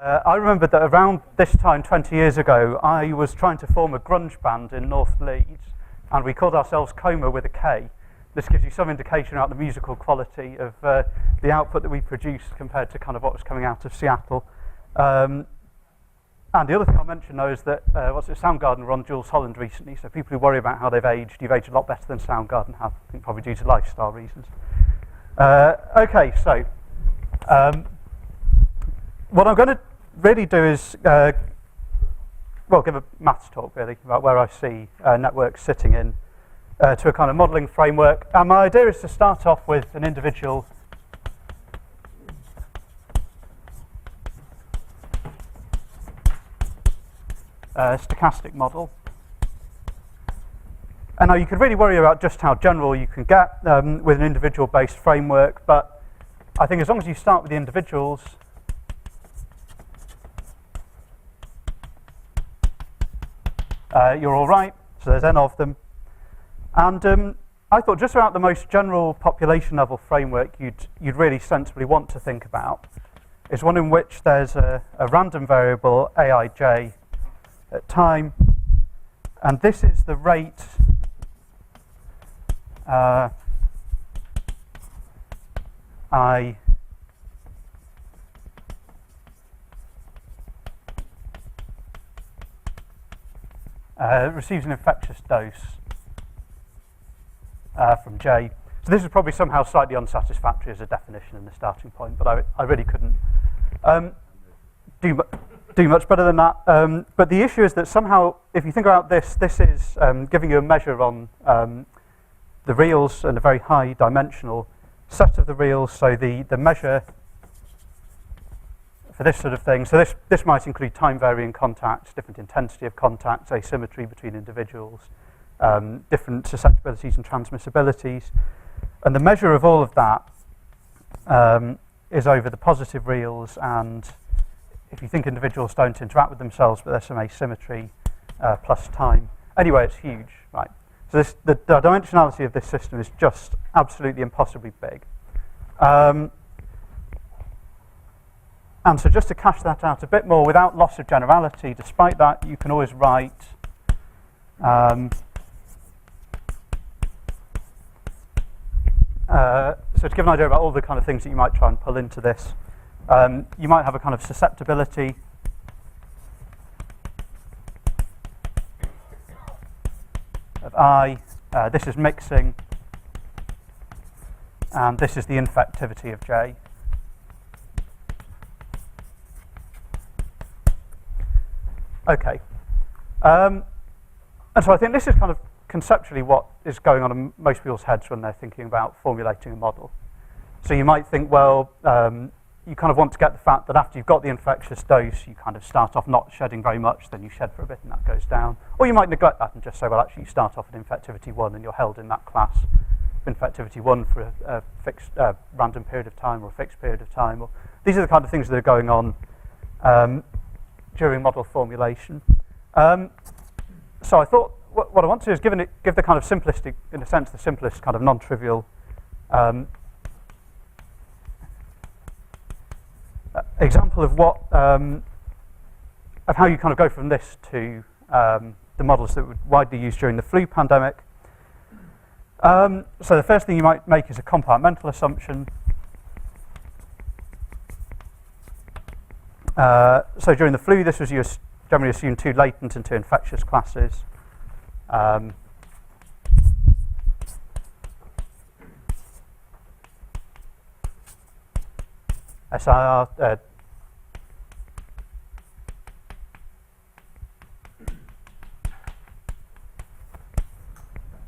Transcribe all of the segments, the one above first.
I remember that around this time 20 years ago, I was trying to form a grunge band in North Leeds, and we called ourselves Coma with a K. This gives you some indication about the musical quality of the output that we produced compared to kind of what was coming out of Seattle. And the other thing I'll mention, though, is that Soundgarden were on Jules Holland recently, so people who worry about how they've aged, you've aged a lot better than Soundgarden have, I think probably due to lifestyle reasons. Okay, so what I'm going to really do is, give a maths talk, really, about where I see networks sitting in to a kind of modelling framework. And my idea is to start off with an individual stochastic model. And now you could really worry about just how general you can get with an individual-based framework, but I think as long as you start with the individuals, you're all right. So there's n of them. And I thought just about the most general population level framework you'd really sensibly want to think about is one in which there's a random variable, aij, at time, and this is the rate I receives an infectious dose from J. So this is probably somehow slightly unsatisfactory as a definition in the starting point, but I really couldn't do much better than that. But the issue is that somehow, if you think about this is giving you a measure on the reals and a very high dimensional set of the reals, so the measure for this sort of thing. So this might include time varying contacts, different intensity of contacts, asymmetry between individuals, different susceptibilities and transmissibilities. And the measure of all of that is over the positive reals, and if you think individuals don't interact with themselves, but there's some asymmetry plus time. Anyway, it's huge, right? So the dimensionality of this system is just absolutely impossibly big. And so just to cash that out a bit more without loss of generality, despite that, you can always write so to give an idea about all the kind of things that you might try and pull into this, you might have a kind of susceptibility of I, this is mixing, and this is the infectivity of J. Okay, and so I think this is kind of conceptually what is going on in most people's heads when they're thinking about formulating a model. So you might think, well, you kind of want to get the fact that after you've got the infectious dose, you kind of start off not shedding very much, then you shed for a bit and that goes down. Or you might neglect that and just say, well, actually you start off at infectivity 1 and you're held in that class of infectivity 1 for a fixed random period of time or a fixed period of time. Or these are the kind of things that are going on during model formulation. So I thought what I want to do is give the kind of simplistic, in a sense, the simplest kind of non-trivial example of what of how you kind of go from this to the models that were widely used during the flu pandemic. So the first thing you might make is a compartmental assumption. So during the flu, this was you generally assume 2 latent and 2 infectious classes. SIR, so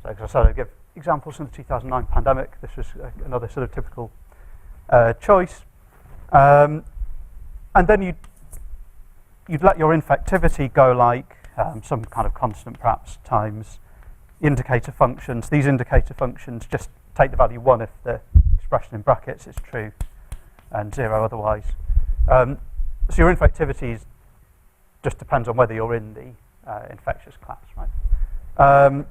as I said, I'd give examples from the 2009 pandemic. This was another sort of typical choice. And then you'd let your infectivity go like some kind of constant, perhaps, times indicator functions. These indicator functions just take the value 1 if the expression in brackets is true, and 0 otherwise. So your infectivity just depends on whether you're in the infectious class, right?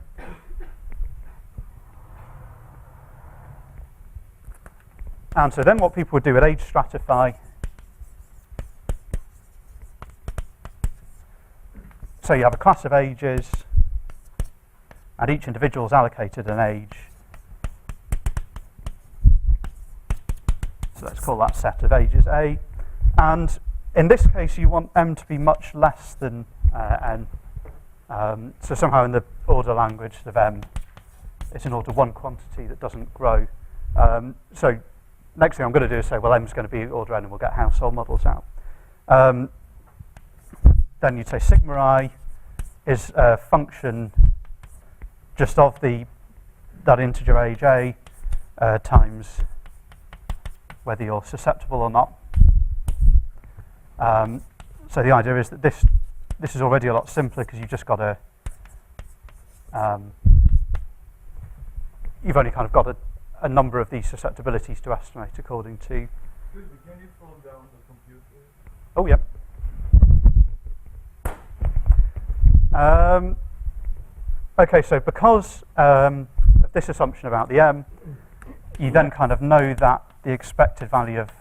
And so then what people would do would age stratify so you have a class of ages, and each individual is allocated an age. So let's call that set of ages A. And in this case, you want M to be much less than N. So somehow in the order language of M, it's an order 1 quantity that doesn't grow. So next thing I'm going to do is say, well, M is going to be order N, and we'll get household models out. Then you'd say sigma I is a function just of that integer age A times whether you're susceptible or not. So the idea is that this is already a lot simpler because you've just got you've only kind of got a number of these susceptibilities to estimate according to. Excuse me, can you slow down the computer? Oh, yeah. Okay, so because of this assumption about the M, you then kind of know that the expected value of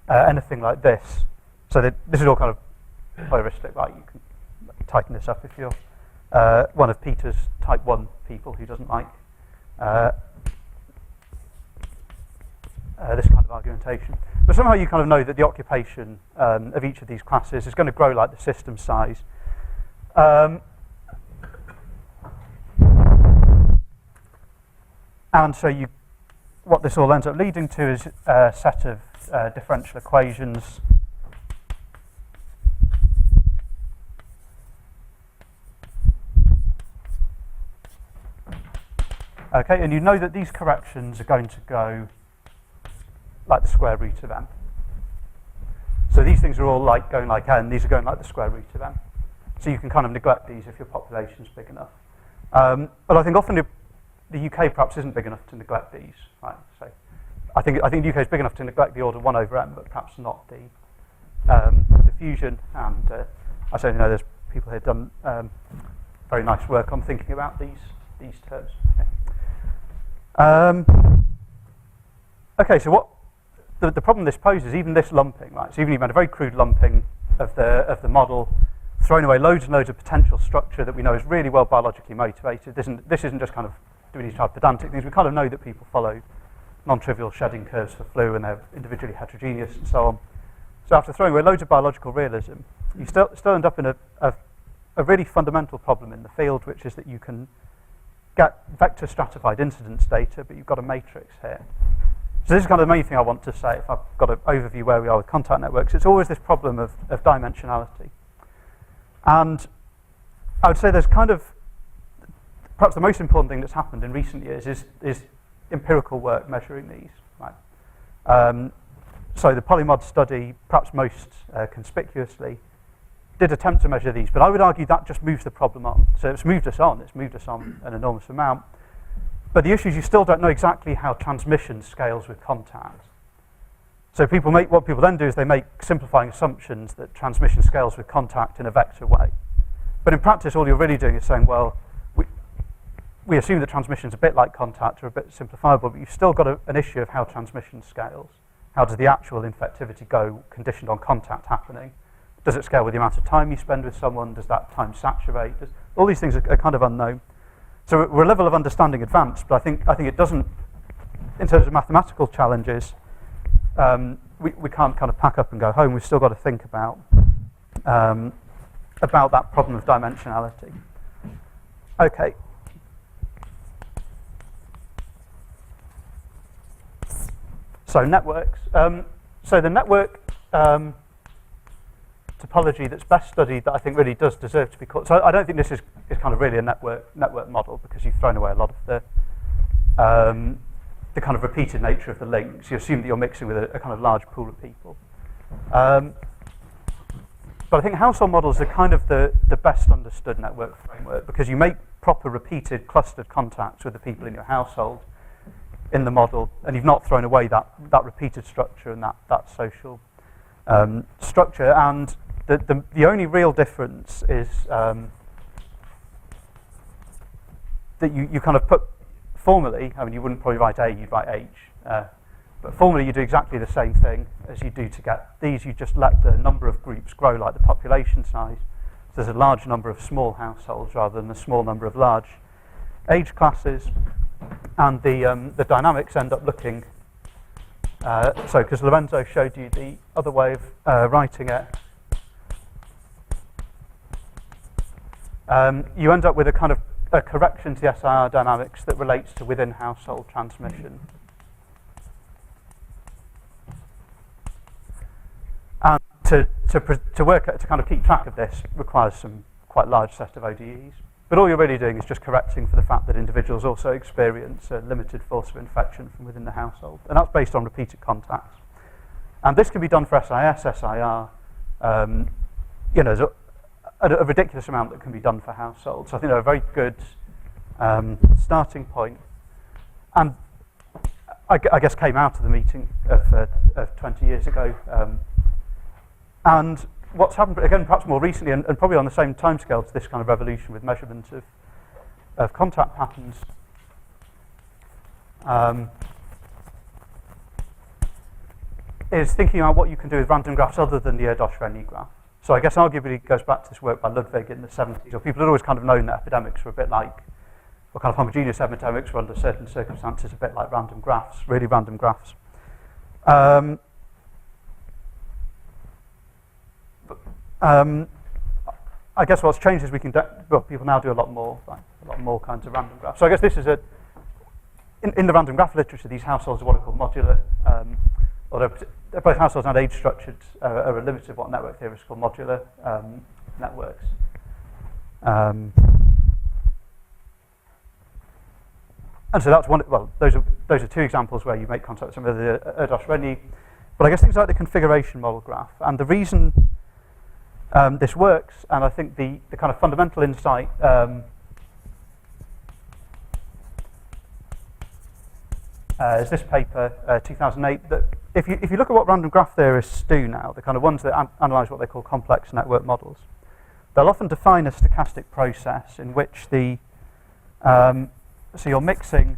anything like this, so that this is all kind of heuristic, right? You can tighten this up if you're one of Peter's type 1 people who doesn't like this kind of argumentation. But somehow you kind of know that the occupation of each of these classes is going to grow like the system size. And so what this all ends up leading to is a set of differential equations okay, and you know that these corrections are going to go like the square root of M. So these things are all like going like N, these are going like the square root of M. So you can kind of neglect these if your population's big enough. But I think often the UK perhaps isn't big enough to neglect these, right? So I think the UK is big enough to neglect the order 1 over M, but perhaps not the diffusion. And I certainly know there's people here done very nice work on thinking about these terms. Okay, so what the problem this poses, even this lumping, right? So even you've had a very crude lumping of the model, throwing away loads and loads of potential structure that we know is really well biologically motivated. This isn't just kind of doing these type of pedantic things. We kind of know that people follow non-trivial shedding curves for flu and they're individually heterogeneous and so on. So after throwing away loads of biological realism, you still end up in a really fundamental problem in the field, which is that you can get vector stratified incidence data, but you've got a matrix here. So this is kind of the main thing I want to say if I've got an overview where we are with contact networks. It's always this problem of dimensionality. And I would say there's kind of, perhaps the most important thing that's happened in recent years is empirical work measuring these. Right? So the polymod study, perhaps most conspicuously, did attempt to measure these, but I would argue that just moves the problem on. So it's moved us on an enormous amount. But the issue is you still don't know exactly how transmission scales with contact. So what people then do is they make simplifying assumptions that transmission scales with contact in a vector way. But in practice, all you're really doing is saying, well, we assume that transmission is a bit like contact or a bit simplifiable, but you've still got an issue of how transmission scales. How does the actual infectivity go conditioned on contact happening? Does it scale with the amount of time you spend with someone? Does that time saturate? All these things are kind of unknown. So we're a level of understanding advanced, but I think it doesn't, in terms of mathematical challenges, we can't kind of pack up and go home. We've still got to think about that problem of dimensionality. Okay. So networks. So the network topology that's best studied that I think really does deserve to be called. So I don't think this is kind of really a network model because you've thrown away a lot of the kind of repeated nature of the links. You assume that you're mixing with a kind of large pool of people. But I think household models are kind of the best understood network framework because you make proper repeated clustered contacts with the people in your household in the model, and you've not thrown away that repeated structure and that social structure. And the only real difference is that you kind of put formally, I mean, you wouldn't probably write A, you'd write H. But formally, you do exactly the same thing as you do to get these. You just let the number of groups grow like the population size. there's a large number of small households rather than a small number of large age classes, and the dynamics end up looking, so because Lorenzo showed you the other way of writing it, you end up with a kind of a correction to the SIR dynamics that relates to within household transmission. And to work to kind of keep track of this requires some quite large set of ODEs. But all you're really doing is just correcting for the fact that individuals also experience a limited force of infection from within the household. And that's based on repeated contacts. And this can be done for SIS, SIR. There's a ridiculous amount that can be done for households. So I think they're a very good starting point. And I guess came out of the meeting of 20 years ago. And what's happened, again, perhaps more recently, and probably on the same timescale to this kind of revolution with measurement of contact patterns, is thinking about what you can do with random graphs other than the Erdős-Renyi graph. So I guess arguably it goes back to this work by Ludwig in the 70s, or people had always kind of known that epidemics were a bit like, or kind of homogeneous epidemics were under certain circumstances a bit like random graphs, really random graphs. I guess what's changed is people now do a lot more kinds of random graphs. So I guess this is in the random graph literature, these households are what are called modular, or they're both households and age structured are a limit of what network theorists call modular networks. And so that's one. Well, those are two examples where you make contact with some of the Erdős-Renyi. But I guess things like the configuration model graph, and the reason this works, and I think the kind of fundamental insight is this paper, 2008, that if you look at what random graph theorists do now, the kind of ones that analyse what they call complex network models, they'll often define a stochastic process in which so your mixing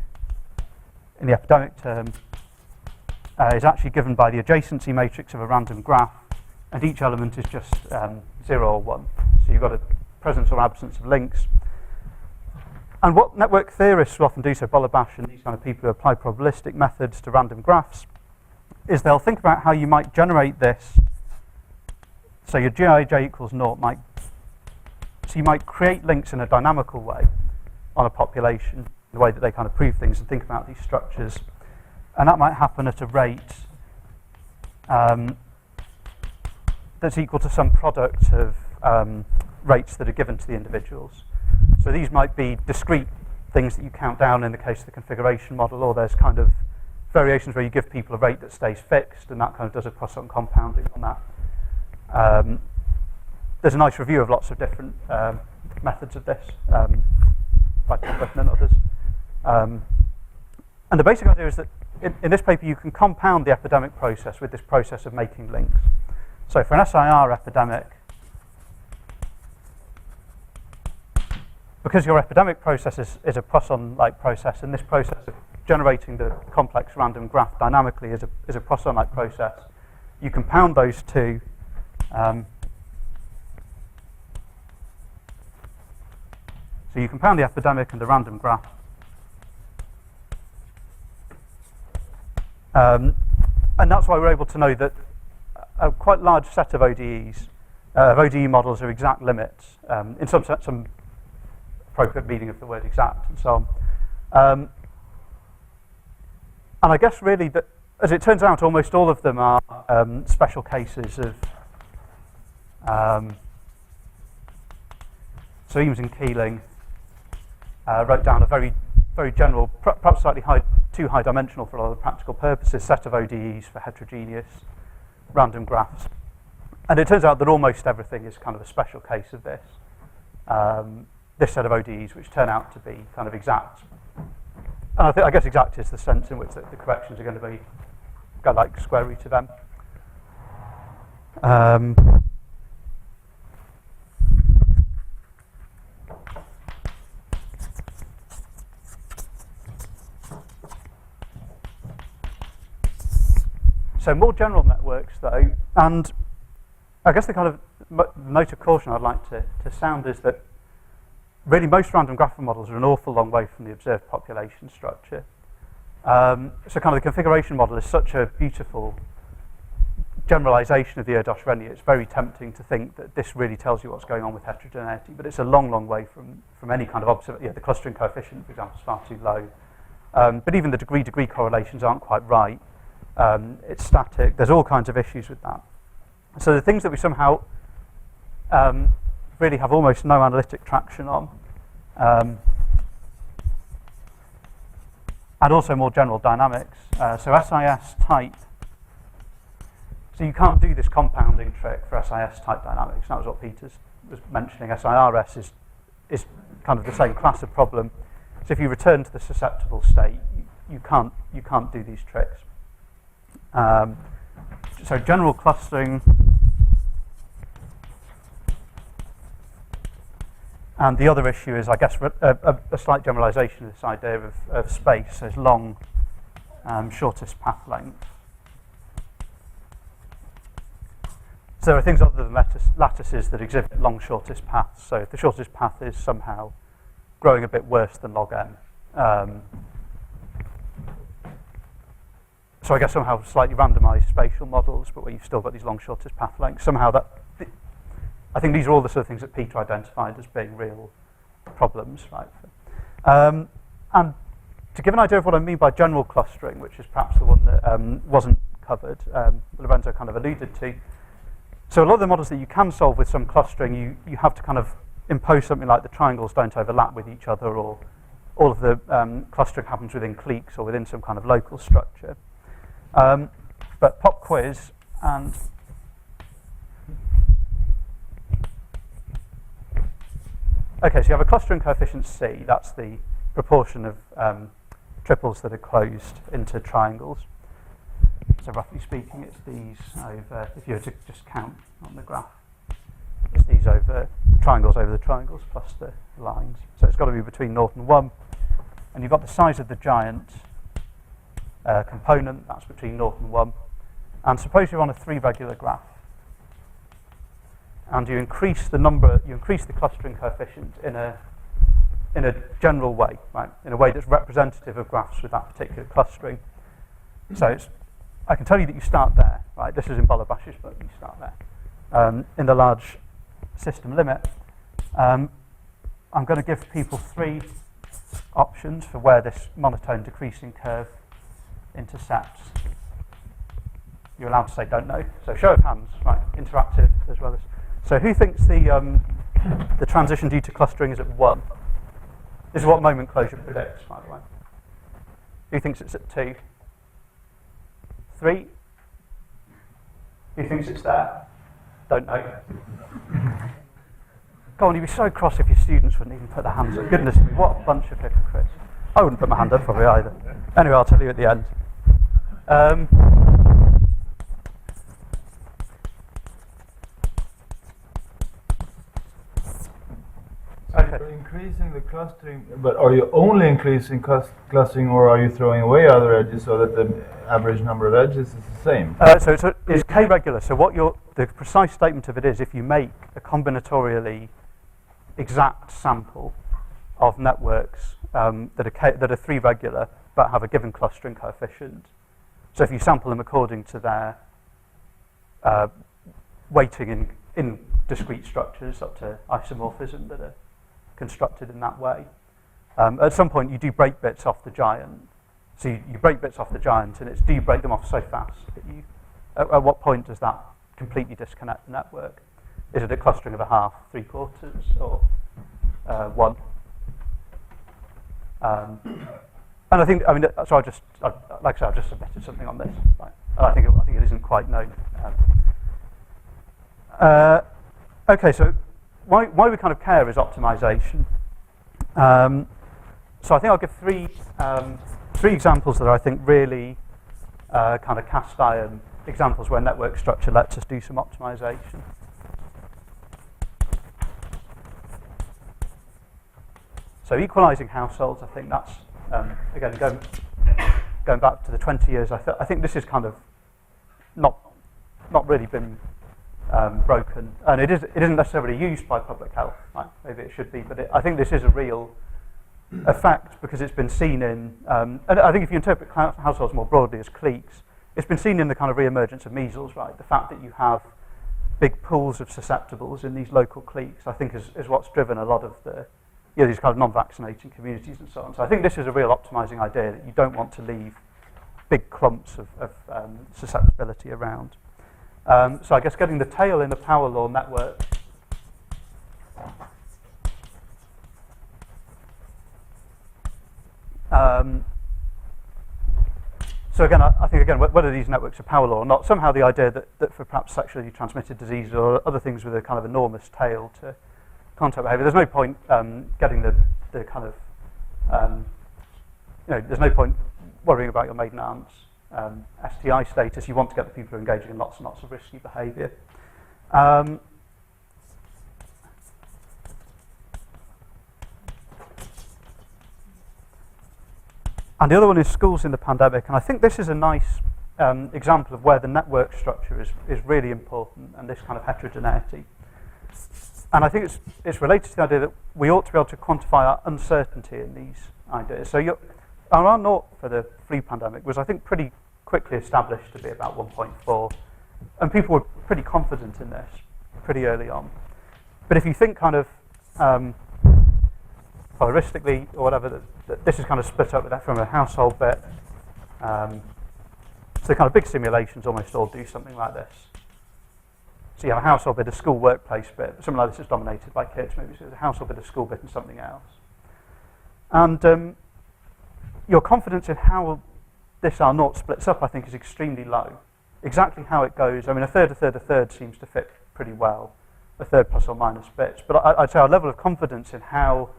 in the epidemic term is actually given by the adjacency matrix of a random graph, and each element is just 0 or 1. So you've got a presence or absence of links. And what network theorists will often do, so Bolabash and these kind of people who apply probabilistic methods to random graphs, is they'll think about how you might generate this. So your Gij equals 0 so you might create links in a dynamical way on a population, the way that they kind of prove things and think about these structures. And that might happen at a rate that's equal to some product of rates that are given to the individuals. So these might be discrete things that you count down in the case of the configuration model, or there's kind of variations where you give people a rate that stays fixed, and that kind of does a Poisson compounding on that. There's a nice review of lots of different methods of this by Griffin and others. And the basic idea is that in this paper you can compound the epidemic process with this process of making links. So for an SIR epidemic, because your epidemic process is a Poisson-like process, and this process of generating the complex random graph dynamically is a Poisson-like process, you compound those two. So you compound the epidemic and the random graph. And that's why we're able to know that a quite large set of ODEs, of ODE models, are exact limits, in some appropriate meaning of the word exact, and so on. And I guess really that, as it turns out, almost all of them are special cases of. So Eames and Keeling wrote down a very, very general, perhaps slightly too high dimensional for a lot of practical purposes, set of ODEs for heterogeneous random graphs. And it turns out that almost everything is kind of a special case of this. This set of ODEs, which turn out to be kind of exact. And I guess exact is the sense in which the corrections are going to go like square root of m. So more general networks, though, and I guess the kind of note of caution I'd like to sound is that really most random graph models are an awful long way from the observed population structure. So kind of the configuration model is such a beautiful generalization of the Erdős-Rényi. It's very tempting to think that this really tells you what's going on with heterogeneity, but it's a long, long way from any kind of observation. Yeah, the clustering coefficient, for example, is far too low. But even the degree-degree correlations aren't quite right. It's static. There's all kinds of issues with that. So the things that we somehow really have almost no analytic traction on, and also more general dynamics. So SIS type. So you can't do this compounding trick for SIS type dynamics. That was what Peters was mentioning. SIRS is kind of the same class of problem. So if you return to the susceptible state, you can't do these tricks. So general clustering. And the other issue is, I guess, a slight generalization of this idea of space as long, shortest path length. So there are things other than lattices that exhibit long shortest paths. So if the shortest path is somehow growing a bit worse than log n, so I guess somehow slightly randomized spatial models, but where you've still got these long shortest path lengths, somehow I think these are all the sort of things that Peter identified as being real problems, right? And to give an idea of what I mean by general clustering, which is perhaps the one that wasn't covered, Lorenzo kind of alluded to. So a lot of the models that you can solve with some clustering, you have to kind of impose something like the triangles don't overlap with each other, or all of the clustering happens within cliques or within some kind of local structure. But pop quiz and okay, so you have a clustering coefficient C. That's the proportion of triples that are closed into triangles. So roughly speaking, it's these over, if you were to just count on the graph, it's these over the triangles plus the lines. So it's got to be between 0 and 1. And you've got the size of the giant component, that's between 0 and 1. And suppose you're on a 3 regular graph. And you increase the clustering coefficient in a general way, right? In a way that's representative of graphs with that particular clustering. So I can tell you that you start there, right? This is in Bolobash's book, you start there. In the large system limit, I'm going to give people 3 options for where this monotone decreasing curve intersects. You're allowed to say don't know. So show of hands, right? Interactive as well as. So who thinks the transition due to clustering is at 1? This is what moment closure predicts, by the way. Who thinks it's at 2? 3? Who thinks it's there? Don't know. Go on, you'd be so cross if your students wouldn't even put their hands up. Goodness me, what a bunch of hypocrites. I wouldn't put my hand up probably either. Anyway, I'll tell you at the end. Okay. You're increasing the clustering, but are you only increasing clustering, or are you throwing away other edges so that the average number of edges is the same? So it's k-regular. So the precise statement of it is, if you make a combinatorially exact sample of networks that are 3 regular but have a given clustering coefficient. So if you sample them according to their weighting in discrete structures up to isomorphism that are constructed in that way. At some point you do break bits off the giant. So you break bits off the giant, and do you break them off so fast that at what point does that completely disconnect the network? Is it a clustering of a half, 3/4, or 1? And I think, so like I said, I've just submitted something on this. Right? And I think it isn't quite known. Okay, so why we kind of care is optimization. So I think I'll give three examples that I think really kind of cast iron examples where network structure lets us do some optimization. So equalizing households, I think that's, again, going back to the 20 years, I think this is kind of not really been broken, and it isn't necessarily used by public health. Right? Maybe it should be, but I think this is a real effect because it's been seen in, and I think if you interpret households more broadly as cliques, it's been seen in the kind of re-emergence of measles, right? The fact that you have big pools of susceptibles in these local cliques, I think, is what's driven a lot of the, these kind of non-vaccinating communities and so on. So I think this is a real optimizing idea that you don't want to leave big clumps of susceptibility around. So I guess getting the tail in the power law network so again, I think, whether these networks are power law or not, somehow the idea that for perhaps sexually transmitted diseases or other things with a kind of enormous tail to contact behaviour, there's no point getting the kind of, there's no point worrying about your maiden aunt's STI status. You want to get the people who are engaging in lots and lots of risky behaviour. And the other one is schools in the pandemic, and I think this is a nice example of where the network structure is really important, and this kind of heterogeneity. And I think it's related to the idea that we ought to be able to quantify our uncertainty in these ideas. So our R0 for the flu pandemic was, I think, pretty quickly established to be about 1.4, and people were pretty confident in this pretty early on. But if you think kind of heuristically or whatever, this is kind of split up from a household bit. So the kind of big simulations almost all do something like this. So you have a household bit, a school workplace bit, something like this is dominated by kids, maybe so there's a household bit, a school bit, and something else. And your confidence in how this R0 splits up, I think, is extremely low. Exactly how it goes, I mean, a third seems to fit pretty well, a third plus or minus bits. But I'd say our level of confidence in how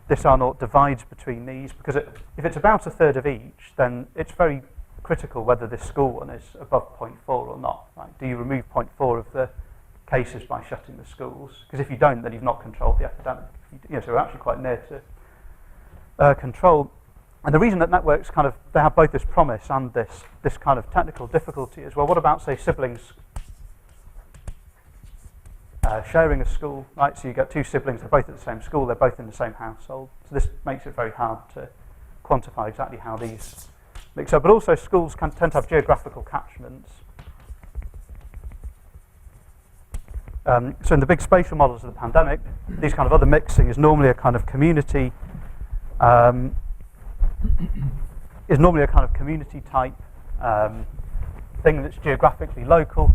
this R0 divides between these, because if it's about a third of each, then it's very critical whether this school one is above 0.4 or not. Right? Do you remove 0.4 of the cases by shutting the schools? Because if you don't, then you've not controlled the epidemic. So we're actually quite near to control. And the reason that networks they have both this promise and this kind of technical difficulty is, well, what about, say, siblings sharing a school, right? So you get two siblings, they're both at the same school, they're both in the same household. So this makes it very hard to quantify exactly how these mix up. But also schools tend to have geographical catchments. So in the big spatial models of the pandemic, these kind of other mixing is normally a kind of community, type thing that's geographically local.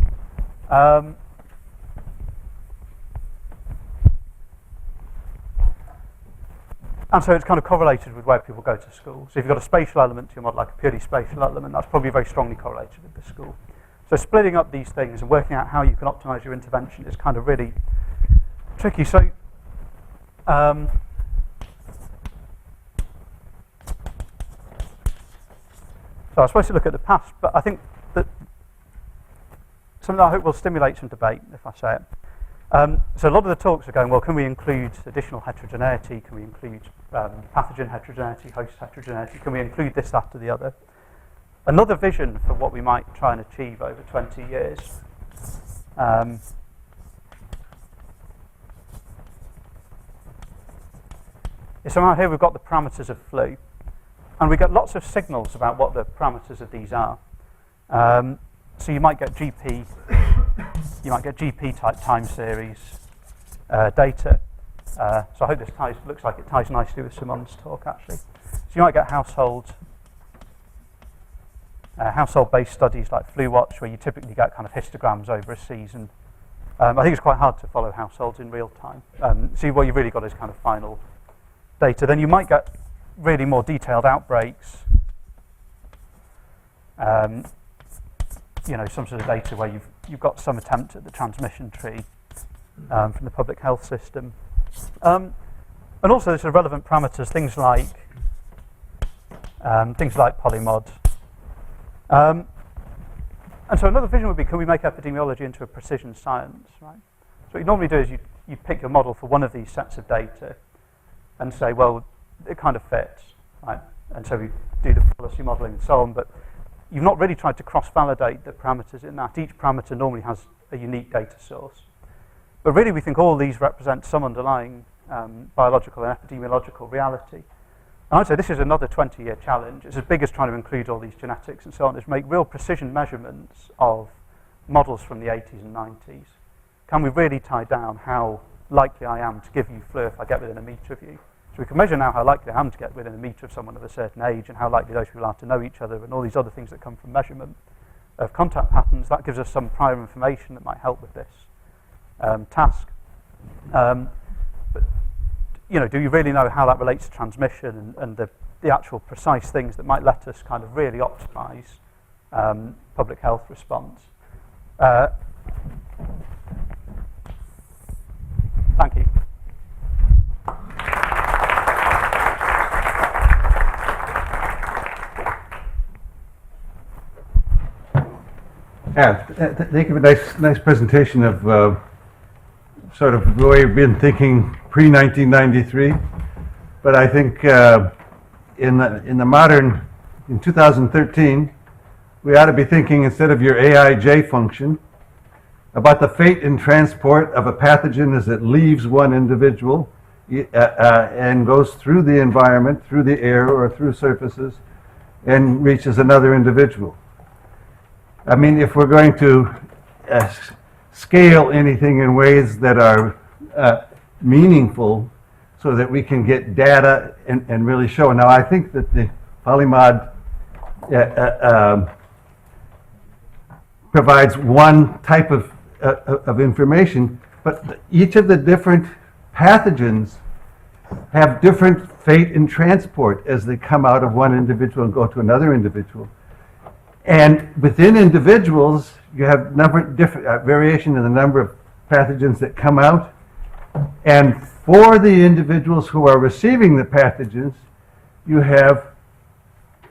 And so it's kind of correlated with where people go to school. So if you've got a spatial element to your model, like a purely spatial element, that's probably very strongly correlated with the school. So splitting up these things and working out how you can optimize your intervention is kind of really tricky. So I was supposed to look at the past, but I think that something I hope will stimulate some debate, if I say it. So a lot of the talks are going, well, can we include additional heterogeneity? Can we include pathogen heterogeneity, host heterogeneity? Can we include this, that, or the other? Another vision for what we might try and achieve over 20 years is somehow here we've got the parameters of flu, and we get lots of signals about what the parameters of these are. So you might get GP type time series data. So I hope this looks like it ties nicely with Simon's talk, actually. So you might get household-based studies like Flu Watch, where you typically get kind of histograms over a season. I think it's quite hard to follow households in real time. So what you've really got is kind of final data. Then you might get really more detailed outbreaks. Some sort of data where you've got some attempt at the transmission tree from the public health system. And also there's relevant parameters, things like polymod. And so another vision would be, can we make epidemiology into a precision science, right? So what you normally do is you pick your model for one of these sets of data and say, well, it kind of fits, right? And so we do the policy modeling and so on, but you've not really tried to cross-validate the parameters in that. Each parameter normally has a unique data source. But really, we think all these represent some underlying biological and epidemiological reality. And I'd say this is another 20-year challenge. It's as big as trying to include all these genetics and so on, is make real precision measurements of models from the 80s and 90s. Can we really tie down how likely I am to give you flu if I get within a metre of you? So we can measure now how likely I am to get within a metre of someone of a certain age and how likely those people are to know each other and all these other things that come from measurement of contact patterns. That gives us some prior information that might help with this task. But do you really know how that relates to transmission and the actual precise things that might let us kind of really optimise public health response? Thank you. Yeah, thank you for a nice presentation of sort of the way we've been thinking pre-1993. But I think in 2013, we ought to be thinking, instead of your AIJ function, about the fate and transport of a pathogen as it leaves one individual and goes through the environment, through the air or through surfaces, and reaches another individual. I mean, if we're going to scale anything in ways that are meaningful so that we can get data and really show. Now, I think that the Polymod provides one type of information, but each of the different pathogens have different fate and transport as they come out of one individual and go to another individual. And within individuals, you have different variation in the number of pathogens that come out. And for the individuals who are receiving the pathogens, you have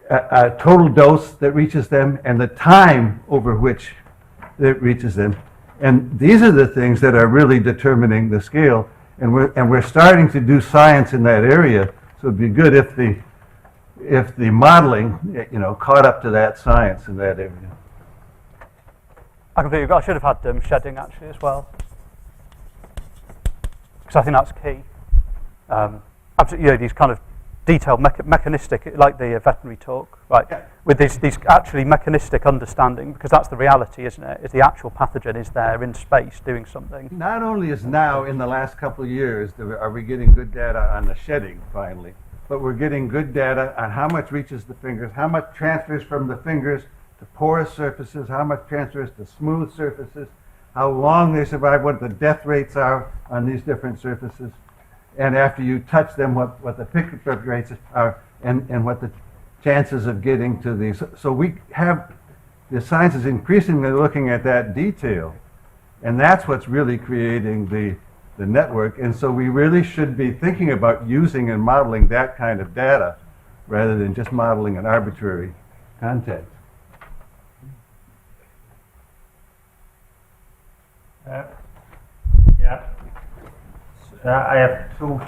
a total dose that reaches them and the time over which it reaches them. And these are the things that are really determining the scale. And we're starting to do science in that area. So it'd be good if the modeling, caught up to that science in that area. I completely agree. I should have had shedding actually as well, because I think that's key. Absolutely, these kind of detailed mechanistic, like the veterinary talk, right? Yeah. With these actually mechanistic understanding, because that's the reality, isn't it? Is the actual pathogen is there in space doing something. Not only is now in the last couple of years are we getting good data on the shedding finally, but we're getting good data on how much reaches the fingers, how much transfers from the fingers to porous surfaces, how much transfers to smooth surfaces, how long they survive, what the death rates are on these different surfaces, and after you touch them, what the pickup rates are, and what the chances of getting to these. So we have, the science is increasingly looking at that detail, and that's what's really creating the network. And so we really should be thinking about using and modeling that kind of data rather than just modeling an arbitrary context. I have two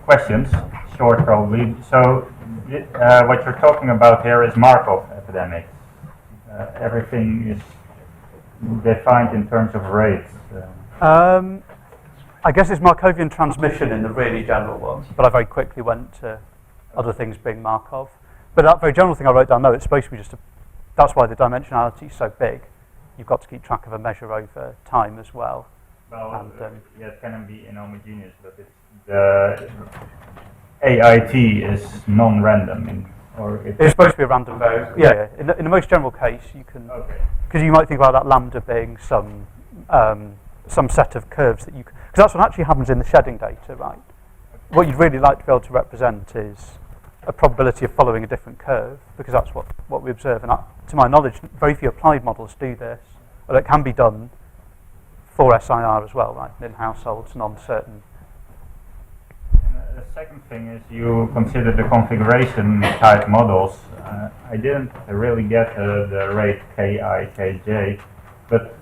questions, short probably. So what you're talking about here is Markov epidemics. Everything is defined in terms of rates. I guess it's Markovian transmission in the really general one, but I very quickly went to other things being Markov. But that very general thing I wrote down, no, it's supposed to be that's why the dimensionality is so big. You've got to keep track of a measure over time as well. Well, it can be inhomogeneous, but the AIT is non-random, it's supposed to be a random variable. Yeah. In the most general case, you can, because you might think about that lambda being some set of curves that you, because that's what actually happens in the shedding data, right? What you'd really like to be able to represent is a probability of following a different curve, because that's what we observe. And to my knowledge, very few applied models do this, but it can be done for SIR as well, right? In households, non-certain. And the second thing is you consider the configuration type models. I didn't really get the rate Ki, Kj, but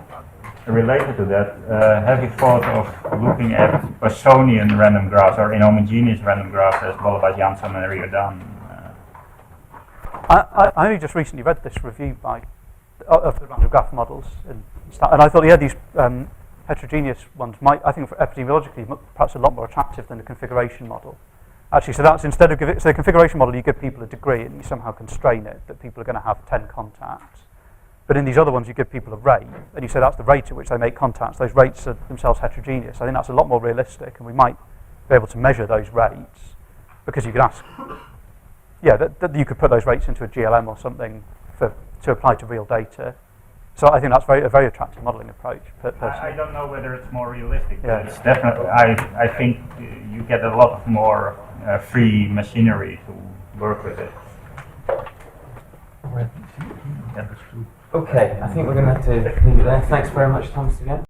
related to that, have you thought of looking at Poissonian random graphs or inhomogeneous random graphs as Bolabas, Jansson and Riordan? I only just recently read this review by of the random graph models. And I thought, yeah, these heterogeneous ones I think for epidemiologically, perhaps a lot more attractive than the configuration model. Actually, so that's instead of so the configuration model, you give people a degree and you somehow constrain it that people are going to have 10 contacts. But in these other ones, you give people a rate, and you say that's the rate at which they make contacts. Those rates are themselves heterogeneous. I think that's a lot more realistic, and we might be able to measure those rates, because you could ask, yeah, that you could put those rates into a GLM or something to apply to real data. So I think that's a very attractive modelling approach. I don't know whether it's more realistic, Yeah. but it's definitely. I think you get a lot more free machinery to work with it. Okay, I think we're going to have to leave it there. Thanks very much, Thomas, again.